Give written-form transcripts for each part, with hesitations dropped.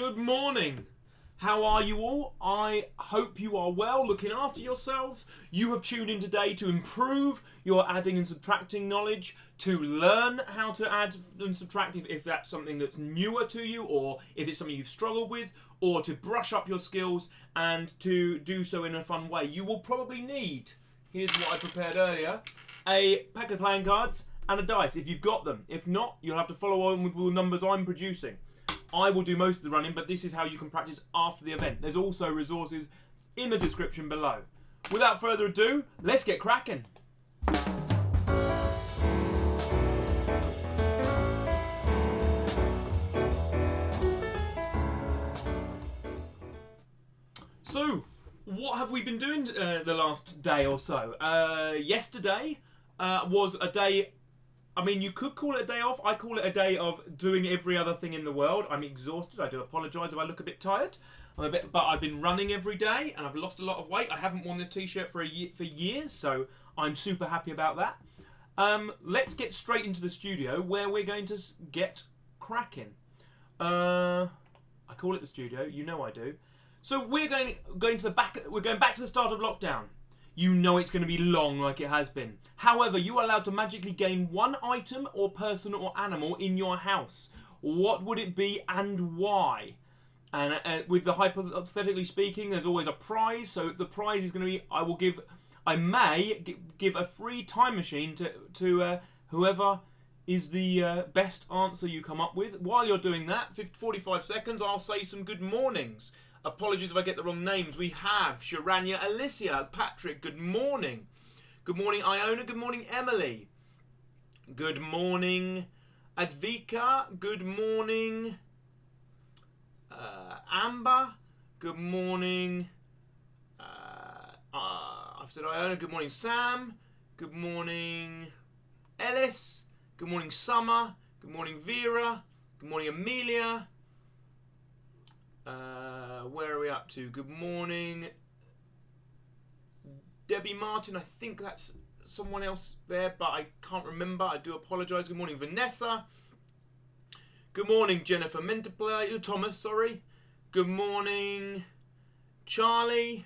Good morning. How are you all? I hope you are well, looking after yourselves. You have tuned in today to improve your adding and subtracting knowledge, to learn how to add and subtract if that's something that's newer to you, or if it's something you've struggled with, or to brush up your skills and to do so in a fun way. You will probably need, here's what I prepared earlier, a pack of playing cards and a dice if you've got them. If not, you'll have to follow on with the numbers I'm producing. I will do most of the running, but this is how you can practice after the event. There's also resources in the description below. Without further ado, let's get cracking. So, what have we been doing the last day or so? Yesterday was a day. I mean, you could call it a day off. I call it a day of doing every other thing in the world. I'm exhausted. I do apologise if I look a bit tired. But I've been running every day and I've lost a lot of weight. I haven't worn this t-shirt for years, so I'm super happy about that. Let's get straight into the studio where we're going to get cracking. I call it the studio. You know I do. So we're going to the back. We're going back to the start of lockdown. You know it's going to be long like it has been. However, you are allowed to magically gain one item or person or animal in your house. What would it be and why? And with the hypothetically speaking, there's always a prize. So if the prize is going to be, I may give a free time machine to whoever is the best answer you come up with. While you're doing that, 45 seconds, I'll say some good mornings. Apologies if I get the wrong names. We have Sharanya, Alicia, Patrick, good morning. Good morning, Iona. Good morning, Emily. Good morning, Advika. Good morning, Amber. Good morning, I've said Iona. Good morning, Sam. Good morning, Ellis. Good morning, Summer. Good morning, Vera. Good morning, Amelia. Where are we up to? Good morning, Debbie Martin. I think that's someone else there, but I can't remember. I do apologise. Good morning, Vanessa. Good morning, Jennifer Thomas, sorry. Good morning, Charlie.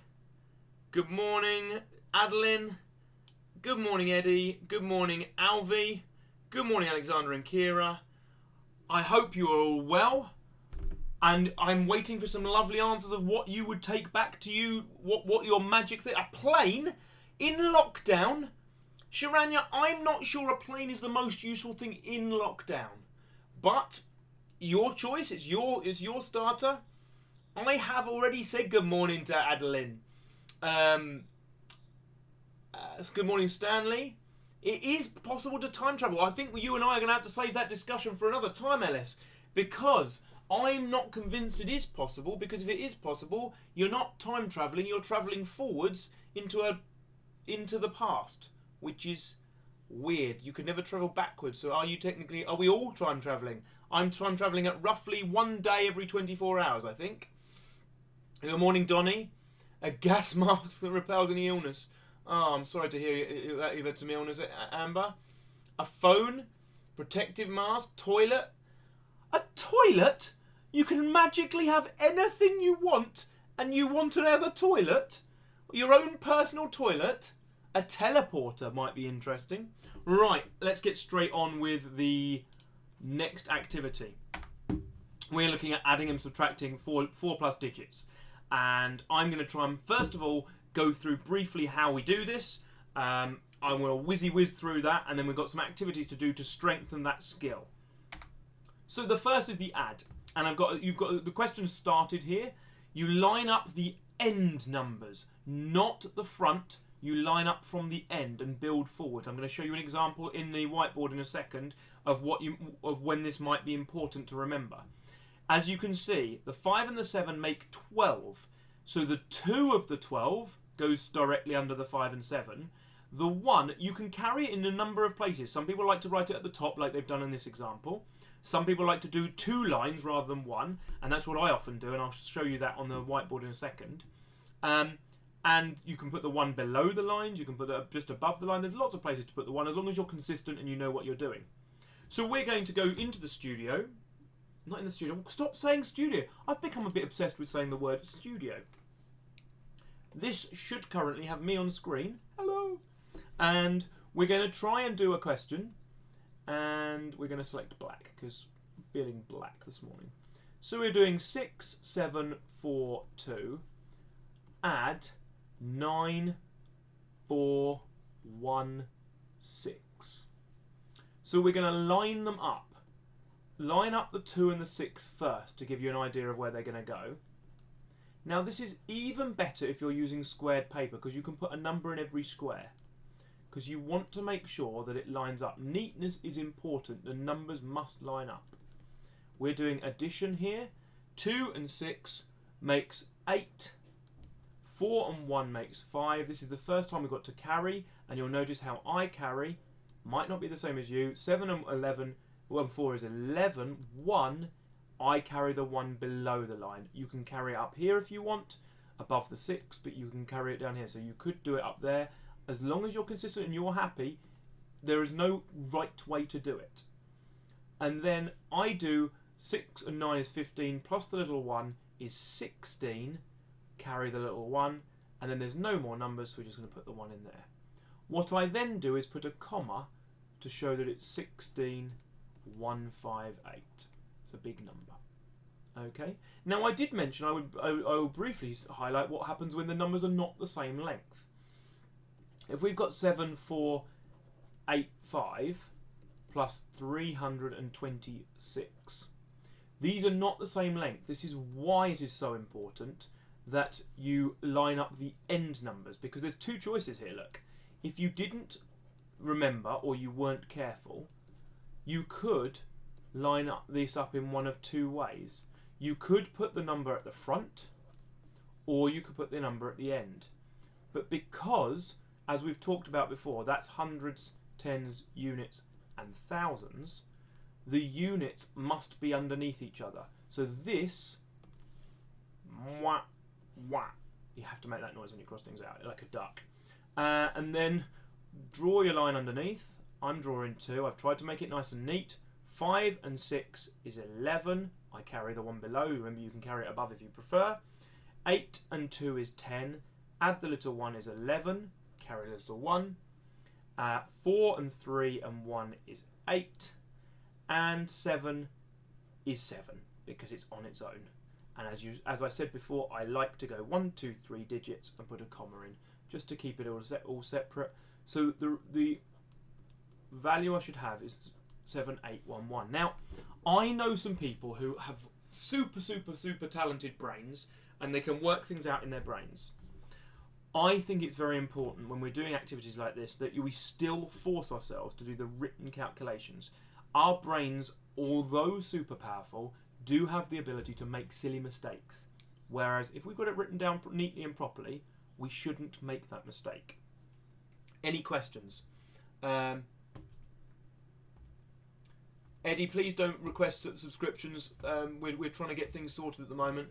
Good morning, Adeline. Good morning, Eddie. Good morning, Alvi. Good morning, Alexander and Kira. I hope you are all well. And I'm waiting for some lovely answers of what you would take back to you, what your magic thing. A plane in lockdown? Sharanya, I'm not sure a plane is the most useful thing in lockdown. But your choice, it's your starter. I have already said good morning to Adeline. Good morning, Stanley. It is possible to time travel. I think you and I are going to have to save that discussion for another time, Ellis, because I'm not convinced it is possible, because if it is possible, you're not time travelling, you're travelling forwards into the past, which is weird. You could never travel backwards, so are we all time travelling? I'm time travelling at roughly one day every 24 hours, I think. Good morning, Donnie. A gas mask that repels any illness. Oh, I'm sorry to hear you've had some illness, Amber. A phone, protective mask, toilet. A toilet? You can magically have anything you want, and you want another toilet? Your own personal toilet? A teleporter might be interesting. Right, let's get straight on with the next activity. We're looking at adding and subtracting four plus digits. And I'm going to try and, first of all, go through briefly how we do this. I'm going to whiz through that, and then we've got some activities to do to strengthen that skill. So the first is the add. And you've got the question started here. You line up the end numbers, not the front. You line up from the end and build forwards. I'm going to show you an example in the whiteboard in a second of when this might be important to remember. As you can see, the 5 and the 7 make 12. So the 2 of the 12 goes directly under the 5 and 7. The 1, you can carry it in a number of places. Some people like to write it at the top like they've done in this example. Some people like to do 2 lines rather than 1, and that's what I often do, and I'll show you that on the whiteboard in a second. And you can put the 1 below the lines, you can put it just above the line. There's lots of places to put the 1 as long as you're consistent and you know what you're doing. So we're going to go into the studio, Not in the studio. Stop saying studio. I've become a bit obsessed with saying the word studio. This should currently have me on screen. Hello. And we're going to try and do a question. And we're going to select black because I'm feeling black this morning. So we're doing 6, 7, 4, 2. Add 9, 4, 1, 6. So we're going to line them up. Line up the 2 and the 6 first to give you an idea of where they're going to go. Now this is even better if you're using squared paper because you can put a number in every square. Because you want to make sure that it lines up. Neatness is important. The numbers must line up. We're doing addition here. 2 and 6 makes 8. 4 and 1 makes 5. This is the first time we've got to carry, and you'll notice how I carry might not be the same as you. 7 and 11, 1, 4 is 11. 1, I carry the 1 below the line. You can carry it up here if you want, above the 6, but you can carry it down here. So you could do it up there. As long as you're consistent and you're happy, there is no right way to do it. And then I do 6 and 9 is 15, plus the little 1 is 16. Carry the little 1, and then there's no more numbers, so we're just going to put the 1 in there. What I then do is put a comma to show that it's 16, 1, 5, 8. It's a big number. Okay. Now I did mention I will briefly highlight what happens when the numbers are not the same length. If we've got 7, 4, 8, 5 plus 326, these are not the same length. This is why it is so important that you line up the end numbers, because there's two choices here. Look, if you didn't remember or you weren't careful, you could line up this up in one of two ways. You could put the number at the front, or you could put the number at the end. But because, as we've talked about before, that's hundreds, tens, units and thousands, the units must be underneath each other. So this, wah, wah, you have to make that noise when you cross things out, like a duck. And then draw your line underneath. I'm drawing 2. I've tried to make it nice and neat. 5 and 6 is 11. I carry the 1 below. Remember, you can carry it above if you prefer. 8 and 2 is 10. Add the little 1 is 11. Carry the little 1. 4 and 3 and 1 is 8. And 7 is 7 because it's on its own. And as I said before, I like to go 1, 2, 3 digits and put a comma in just to keep it all separate. So the value I should have is 7811. Now, I know some people who have super talented brains and they can work things out in their brains. I think it's very important when we're doing activities like this that we still force ourselves to do the written calculations. Our brains, although super powerful, do have the ability to make silly mistakes. Whereas if we've got it written down neatly and properly, we shouldn't make that mistake. Any questions? Eddie, please don't request subscriptions. We're trying to get things sorted at the moment.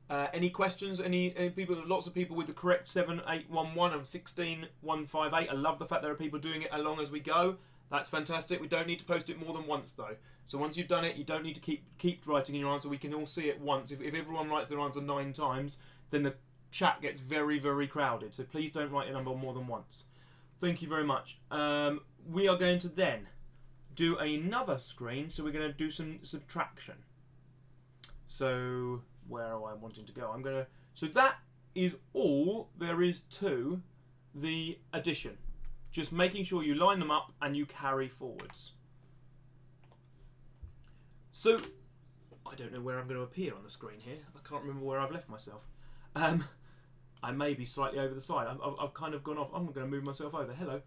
Any questions? Any people? Lots of people with the correct 7811 and 16158. I love the fact there are people doing it along as we go. That's fantastic. We don't need to post it more than once though. So once you've done it, you don't need to keep writing in your answer. We can all see it once. If everyone writes their answer 9 times, then the chat gets very crowded. So please don't write your number more than once. Thank you very much. We are going to then do another screen. So we're going to do some subtraction. So where am I wanting to go? So that is all there is to the addition. Just making sure you line them up and you carry forwards. So, I don't know where I'm going to appear on the screen here. I can't remember where I've left myself. I may be slightly over the side. I've kind of gone off. I'm going to move myself over. Hello.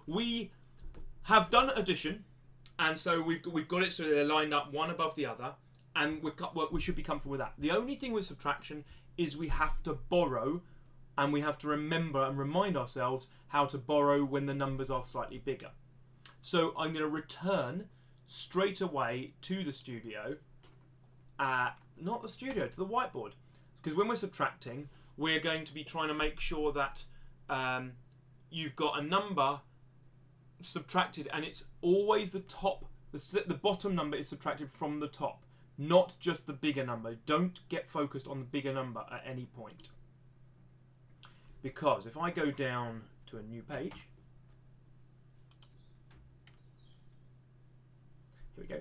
We have done addition, and so we've got it so they're lined up one above the other, and we should be comfortable with that. The only thing with subtraction is we have to borrow, and we have to remember and remind ourselves how to borrow when the numbers are slightly bigger. So I'm going to return straight away to the studio, not the studio, to the whiteboard. Because when we're subtracting, we're going to be trying to make sure that you've got a number subtracted and it's always the top The bottom number is subtracted from the top, not just the bigger number. Don't get focused on the bigger number at any point. Because if I go down to a new page, here we go,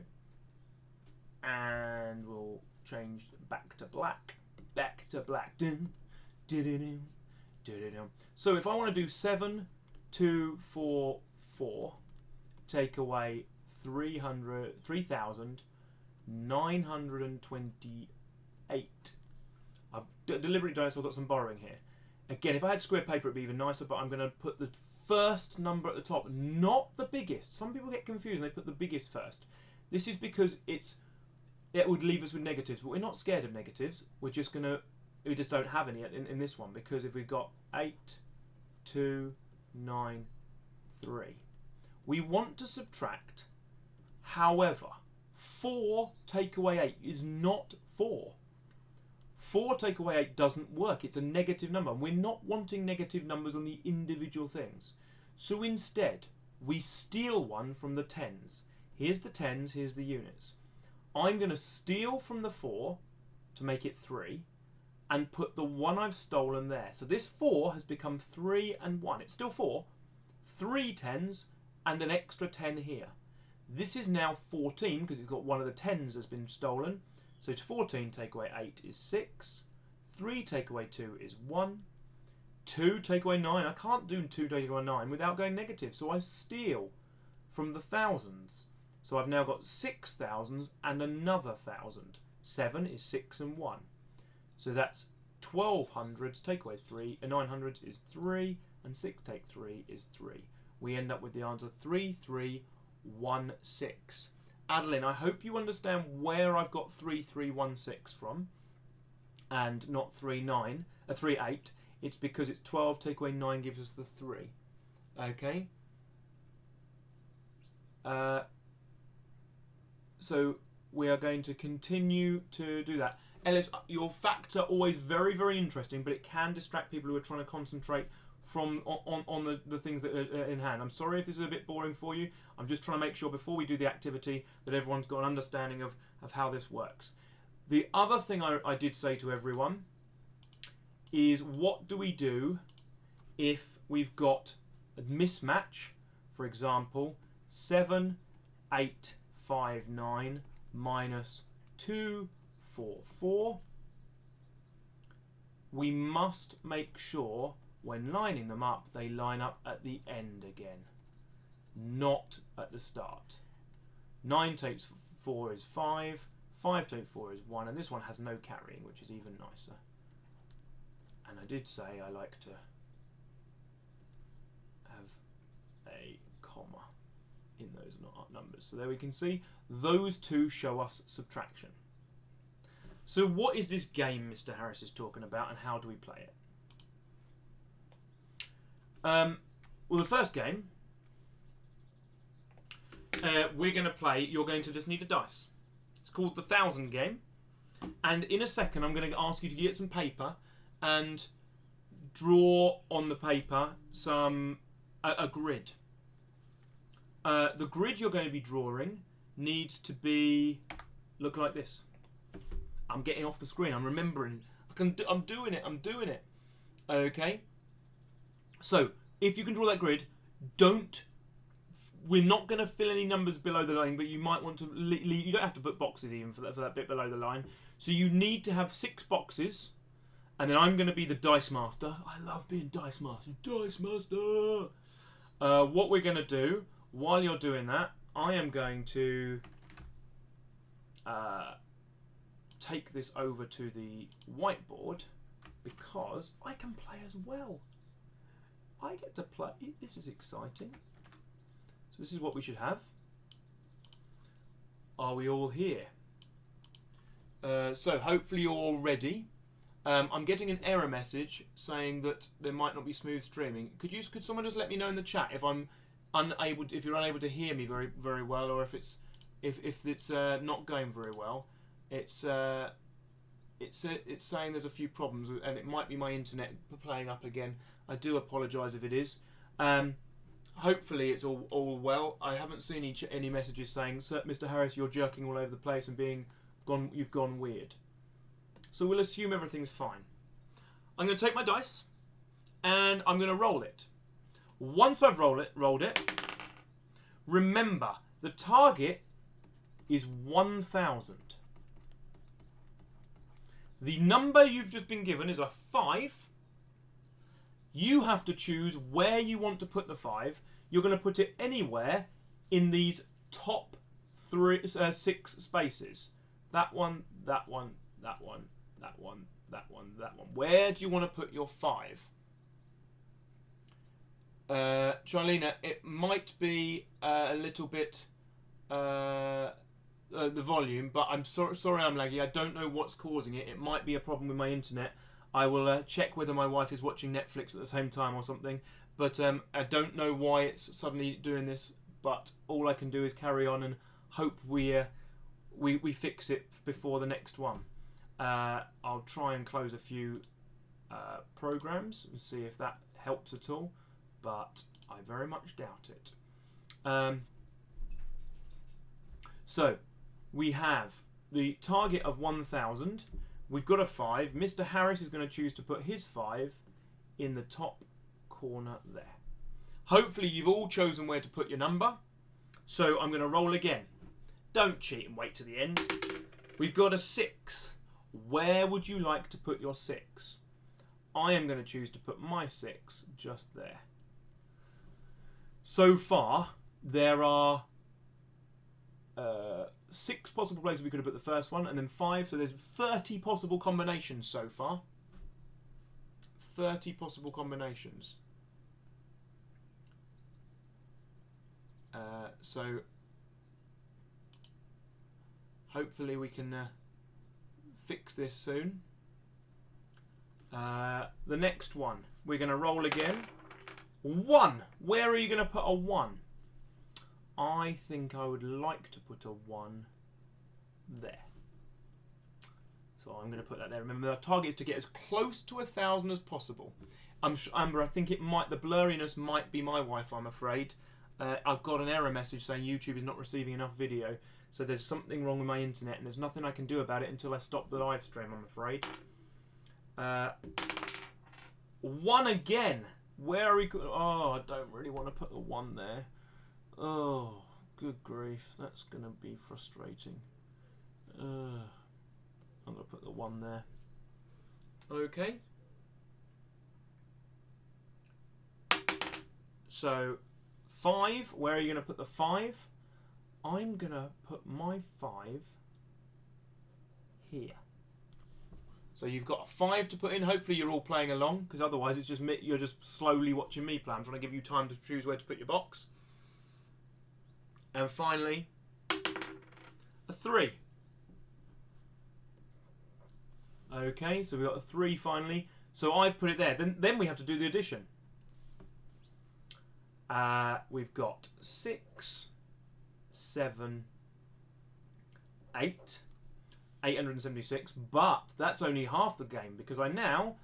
and we'll change back to black. Back to black. Dun, dun, dun, dun, dun, dun, dun. So if I want to do 7, 2, 4, 4, take away 3,928. I've deliberately done it, so I've got some borrowing here. Again, if I had square paper, it'd be even nicer, but I'm going to put the first number at the top, not the biggest. Some people get confused and they put the biggest first. This is because it would leave us with negatives, but we're not scared of negatives. We just don't have any in this one, because if we've got 8, 2, 9, 3, we want to subtract. However, 4 take away 8 is not 4. 4 take away 8 doesn't work. It's a negative number. We're not wanting negative numbers on the individual things. So instead, we steal one from the tens. Here's the tens, here's the units. I'm going to steal from the 4 to make it 3 and put the 1 I've stolen there. So this 4 has become 3 and 1. It's still 4. 3 tens and an extra 10 here. This is now 14 because it's got one of the tens has been stolen. So to 14 take away 8 is 6. 3 take away 2 is 1. 2 take away 9. I can't do 2 take away 9 without going negative. So I steal from the thousands. So I've now got 6 thousands and another 1,000. 7 is 6 and 1. So that's 12 hundreds take away 3. And 9 hundreds is 3. And 6 take 3 is 3. We end up with the answer 3316. Adeline, I hope you understand where I've got 3316 from and not 38. It's because it's 12 take away 9 gives us the 3. Okay? So we are going to continue to do that. Ellis, your facts are always very, very interesting, but it can distract people who are trying to concentrate from on the things that are in hand. I'm sorry if this is a bit boring for you. I'm just trying to make sure before we do the activity that everyone's got an understanding of how this works. The other thing I did say to everyone is, what do we do if we've got a mismatch? For example, 7, 8, 5, 9 minus 2, 4, 4. We must make sure when lining them up, they line up at the end again, not at the start. 9 takes 4 is 5, 5 takes 4 is 1, and this one has no carrying, which is even nicer. And I did say I like to have a comma in those numbers. So there we can see those two show us subtraction. So what is this game Mr. Harris is talking about, and how do we play it? Well, the first game we're going to play, you're going to just need a dice. It's called the 1,000 game. And in a second, I'm going to ask you to get some paper and draw on the paper a grid. The grid you're going to be drawing needs to look like this. I'm getting off the screen. I'm remembering. I'm doing it. Okay. So, if you can draw that grid, we're not going to fill any numbers below the line, but you might want to you don't have to put boxes even for that bit below the line. So you need to have 6 boxes, and then I'm going to be the dice master. I love being dice master. Dice master! What we're going to do, while you're doing that, I am going to take this over to the whiteboard, because I can play as well. I get to play. This is exciting. So this is what we should have. Are we all here? So hopefully you're all ready. I'm getting an error message saying that there might not be smooth streaming. Could someone just let me know in the chat if you're unable to hear me very, very well, or if it's not going very well. It's saying there's a few problems, and it might be my internet playing up again. I do apologise if it is. hopefully it's all well. I haven't seen any messages saying, "Sir, Mr. Harris, you're jerking all over the place and you've gone weird." So we'll assume everything's fine. I'm going to take my dice and I'm going to roll it. Once I've rolled it, remember the target is 1,000. The number you've just been given is a 5. You have to choose where you want to put the 5. You're going to put it anywhere in these top 6 spaces. That one, that one, that one, that one, that one, that one. Where do you want to put your 5? Charlena, it might be a little bit the volume, but I'm sorry I'm laggy. I don't know what's causing it. It might be a problem with my internet. I will check whether my wife is watching Netflix at the same time or something. But I don't know why it's suddenly doing this. But all I can do is carry on and hope we fix it before the next one. I'll try and close a few programs and see if that helps at all. But I very much doubt it. So we have the target of 1,000. We've got a 5. Mr. Harris is going to choose to put his 5 in the top corner there. Hopefully you've all chosen where to put your number. So I'm going to roll again. Don't cheat and wait to the end. We've got a 6. Where would you like to put your 6? I am going to choose to put my 6 just there. So far, there are 6 possible places we could have put the first one, and then 5. So there's 30 possible combinations so far. 30 possible combinations. So hopefully we can fix this soon. The next one, we're going to roll again. 1. Where are you going to put a 1? I think I would like to put a 1 there. So I'm going to put that there. Remember, our target is to get as close to 1,000 as possible. Amber, I think the blurriness might be my wife, I'm afraid. I've got an error message saying YouTube is not receiving enough video. So there's something wrong with my internet, and there's nothing I can do about it until I stop the live stream, I'm afraid. 1 again. Where are we? Oh, I don't really want to put the 1 there. Oh, good grief. That's going to be frustrating. I'm going to put the 1 there. Okay. So, 5. Where are you going to put the 5? I'm going to put my 5 here. So you've got a 5 to put in. Hopefully you're all playing along, because otherwise it's just me, you're just slowly watching me play. I'm trying to give you time to choose where to put your box. And finally, a 3. Okay, so we've got a 3 finally. So I've put it there. Then we have to do the addition. We've got 6, 7, 8. 876, but that's only half the game, because I now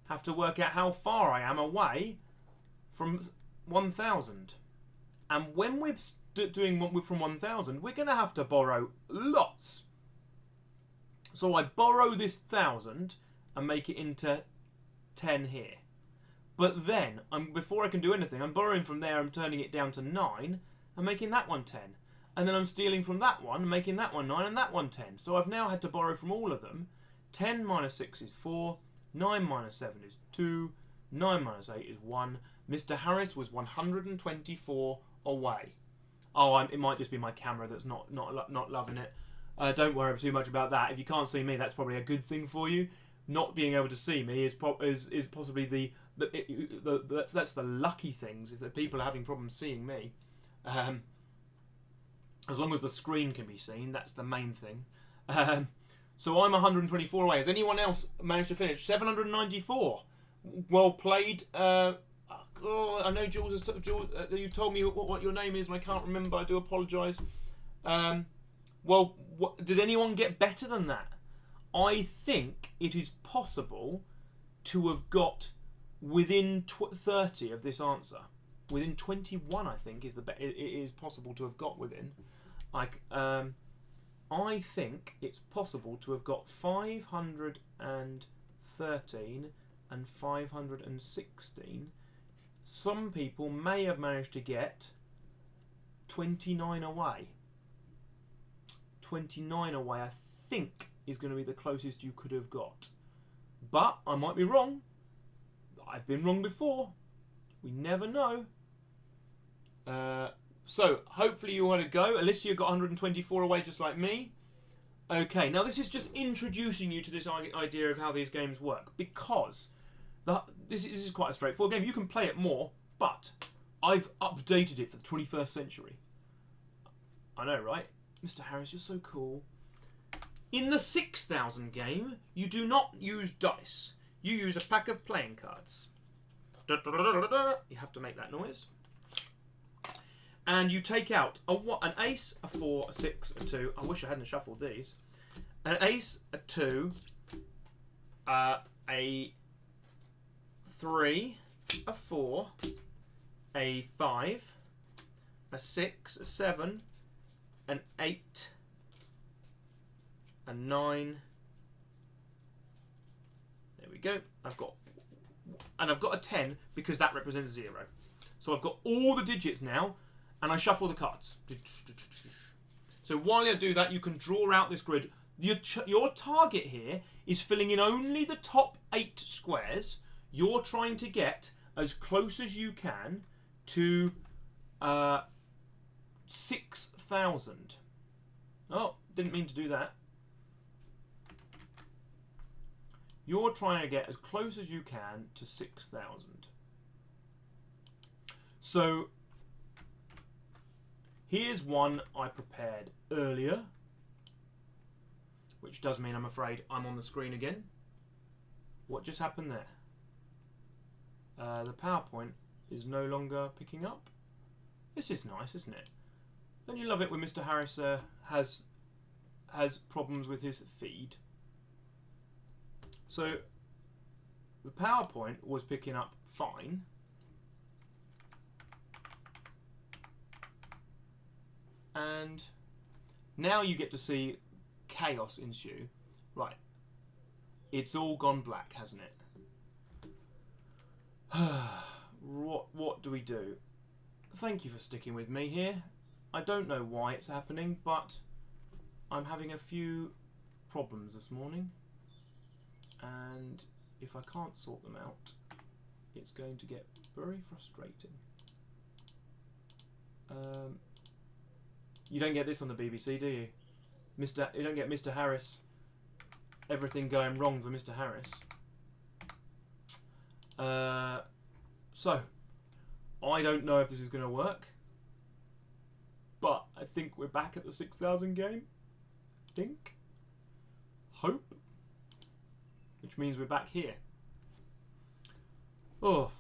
have to work out how far I am away from 1,000. And when we're doing from 1,000, we're going to have to borrow lots. So I borrow this 1,000 and make it into 10 here. But then, before I can do anything, I'm borrowing from there, I'm turning it down to 9 and making that one 10. And then I'm stealing from that one, making that one 9 and that one 10. So I've now had to borrow from all of them. 10 minus 6 is 4. 9 minus 7 is 2. 9 minus 8 is 1. Mr. Harris was 124 away. Oh, it might just be my camera that's not loving it. Don't worry too much about that. If you can't see me, that's probably a good thing for you. Not being able to see me is possibly that's the lucky things, is that people are having problems seeing me. As long as the screen can be seen, that's the main thing. So I'm 124 away. Has anyone else managed to finish? 794. Well played. I know Jules, you've told me what your name is, and I can't remember. I do apologise. Did anyone get better than that? I think it is possible to have got within 30 of this answer. within 21, I think, is it is possible to have got within. Like, I think it's possible to have got 513 and 516. Some people may have managed to get 29 away. 29 away, I think, is going to be the closest you could have got. But I might be wrong. I've been wrong before. We never know. So, hopefully you want to go. Alicia got 124 away just like me. Okay, now this is just introducing you to this idea of how these games work. Because this is quite a straightforward game. You can play it more, but I've updated it for the 21st century. I know, right? Mr. Harris, you're so cool. In the 6,000 game, you do not use dice. You use a pack of playing cards. You have to make that noise. And you take out an ace, a 4, a 6, a 2. I wish I hadn't shuffled these. An ace, a 2, a 3, a 4, a 5, a 6, a 7, an 8, a 9. There we go. I've got a 10 because that represents 0. So I've got all the digits now, and I shuffle the cards. So while I do that, you can draw out this grid. Your target here is filling in only the top 8 squares. You're trying to get as close as you can to 6,000. Oh, didn't mean to do that. You're trying to get as close as you can to 6,000. So here's one I prepared earlier, which does mean I'm afraid I'm on the screen again. What just happened there? The PowerPoint is no longer picking up. This is nice, isn't it? Don't you love it when Mr. Harris has problems with his feed? So the PowerPoint was picking up fine. And now you get to see chaos ensue. Right. It's all gone black, hasn't it? What do we do? Thank you for sticking with me here. I don't know why it's happening, but I'm having a few problems this morning. And if I can't sort them out, it's going to get very frustrating. You don't get this on the BBC, do you? You don't get Mr. Harris. Everything going wrong for Mr. Harris. So, I don't know if this is going to work. But I think we're back at the 6,000 game. Think. Hope. Which means we're back here. Oh,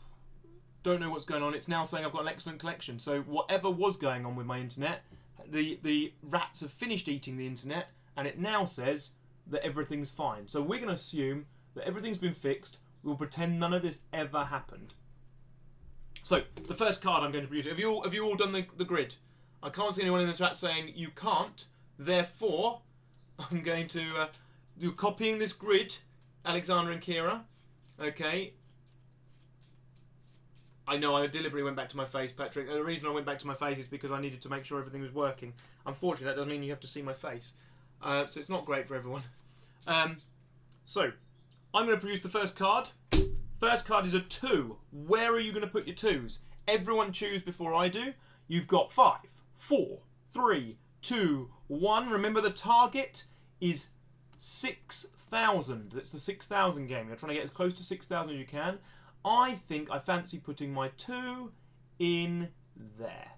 don't know what's going on. It's now saying I've got an excellent collection. So whatever was going on with my internet, the rats have finished eating the internet, and it now says that everything's fine. So we're going to assume that everything's been fixed. We'll pretend none of this ever happened. So the first card I'm going to produce. Have you all done the grid? I can't see anyone in the chat saying you can't. Therefore, I'm going to do copying this grid. Alexander and Kira. Okay. I know I deliberately went back to my face, Patrick. The reason I went back to my face is because I needed to make sure everything was working. Unfortunately, that doesn't mean you have to see my face. So it's not great for everyone. So, I'm going to produce the first card. First card is a 2. Where are you going to put your 2s? Everyone choose before I do. You've got 5, 4, 3, 2, 1. Remember the target is 6,000. That's the 6,000 game. You're trying to get as close to 6,000 as you can. I think I fancy putting my 2 in there.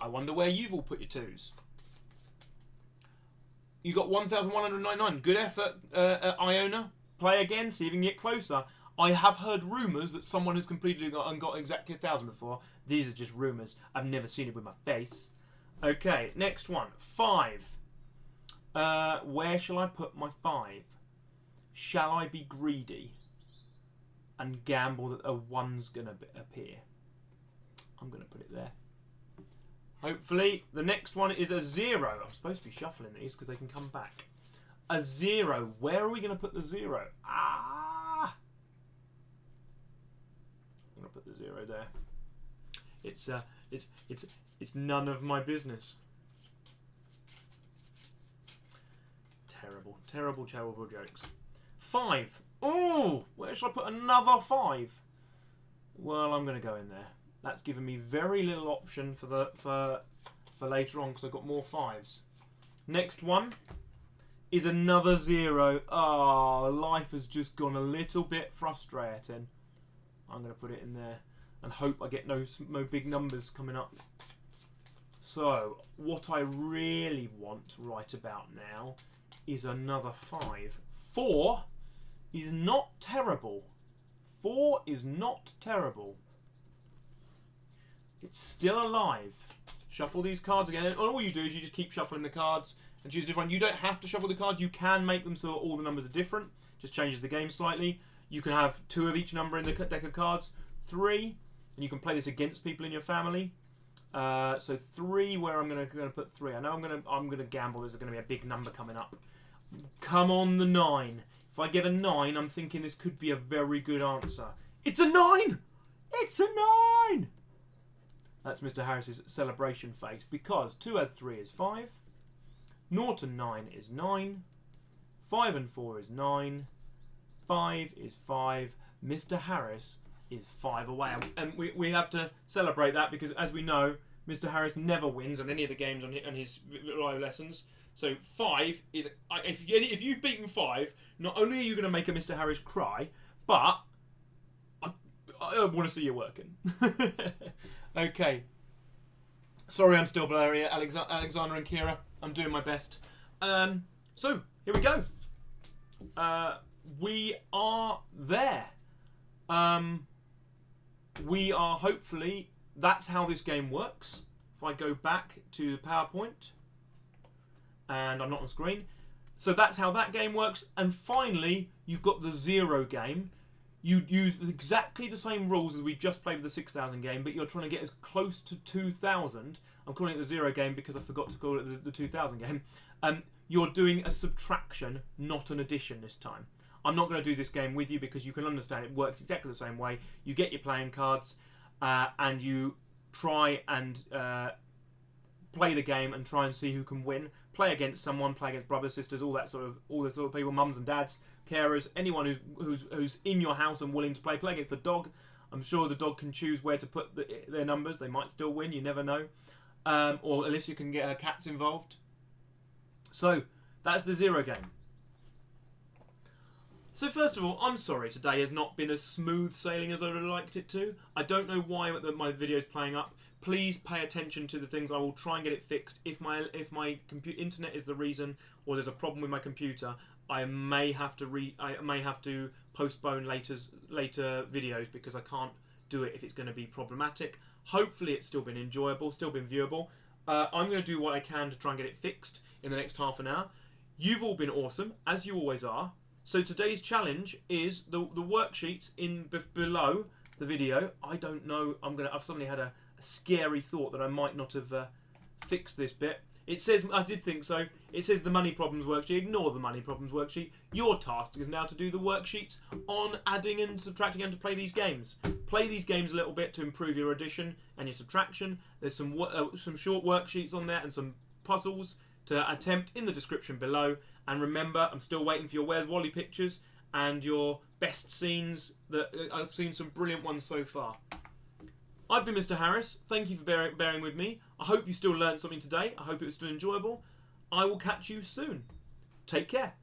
I wonder where you've all put your 2s. You got 1,199. Good effort, Iona. Play again, see if you can get closer. I have heard rumours that someone has completed and got exactly 1,000 before. These are just rumours. I've never seen it with my face. Okay, next one. 5. Where shall I put my 5? Shall I be greedy and gamble that a 1's going to appear? Hopefully, the next one is a 0. I'm supposed to be shuffling these because they can come back. A 0. Where are we going to put the 0? I'm going to put the 0 there. It's none of my business. Terrible, terrible, terrible jokes. 5. Oh, where should I put another 5? Well, I'm going to go in there. That's given me very little option for later on because I've got more 5s. Next one is another 0. Oh, life has just gone a little bit frustrating. I'm going to put it in there and hope I get no big numbers coming up. So, what I really want right about now is another 5. 4 is not terrible. 4 is not terrible. It's still alive. Shuffle these cards again. And all you do is you just keep shuffling the cards and choose a different one. You don't have to shuffle the cards. You can make them so all the numbers are different. Just changes the game slightly. You can have 2 of each number in the deck of cards. 3, and you can play this against people in your family. So 3, where I'm going to put 3. I know I'm going to gamble. There's going to be a big number coming up. Come on, the 9. If I get a 9, I'm thinking this could be a very good answer. It's a 9! It's a 9! That's Mr. Harris's celebration face, because 2 add 3 is 5. 0 and 9 is 9. 5 and 4 is 9. 5 is 5. Mr. Harris is 5 away. And we have to celebrate that because, as we know, Mr. Harris never wins on any of the games on his live lessons. So 5 is... If you've beaten 5, not only are you going to make a Mr. Harris cry, but I want to see you working. Okay. Sorry I'm still blurry, Alexander and Kira. I'm doing my best. So, here we go. We are there. We are hopefully... That's how this game works. If I go back to PowerPoint... And I'm not on screen. So that's how that game works. And finally, you've got the 0 game. You use exactly the same rules as we just played with the 6,000 game, but you're trying to get as close to 2,000. I'm calling it the 0 game because I forgot to call it the 2,000 game. You're doing a subtraction, not an addition this time. I'm not going to do this game with you because you can understand it works exactly the same way. You get your playing cards and you try and play the game and try and see who can win. Play against someone, play against brothers, sisters, all the sort of people, mums and dads, carers, anyone who's in your house and willing to play. Play against the dog. I'm sure the dog can choose where to put their numbers. They might still win. You never know. Or Alicia can get her cats involved. So that's the 0 game. So first of all, I'm sorry today has not been as smooth sailing as I would have liked it to. I don't know why my video's playing up. Please pay attention to the things. I will try and get it fixed. If my internet is the reason, or there's a problem with my computer, I may have to postpone later videos because I can't do it if it's going to be problematic. Hopefully, it's still been enjoyable, still been viewable. I'm going to do what I can to try and get it fixed in the next half an hour. You've all been awesome, as you always are. So today's challenge is the worksheets below the video. I don't know. I've suddenly had a scary thought that I might not have fixed this bit. It says, I did think so, it says the money problems worksheet. Ignore the money problems worksheet. Your task is now to do the worksheets on adding and subtracting and to play these games. Play these games a little bit to improve your addition and your subtraction. There's some short worksheets on there and some puzzles to attempt in the description below. And remember, I'm still waiting for your Where's Wally pictures and your best scenes. I've seen some brilliant ones so far. I've been Mr. Harris. Thank you for bearing with me. I hope you still learned something today. I hope it was still enjoyable. I will catch you soon. Take care.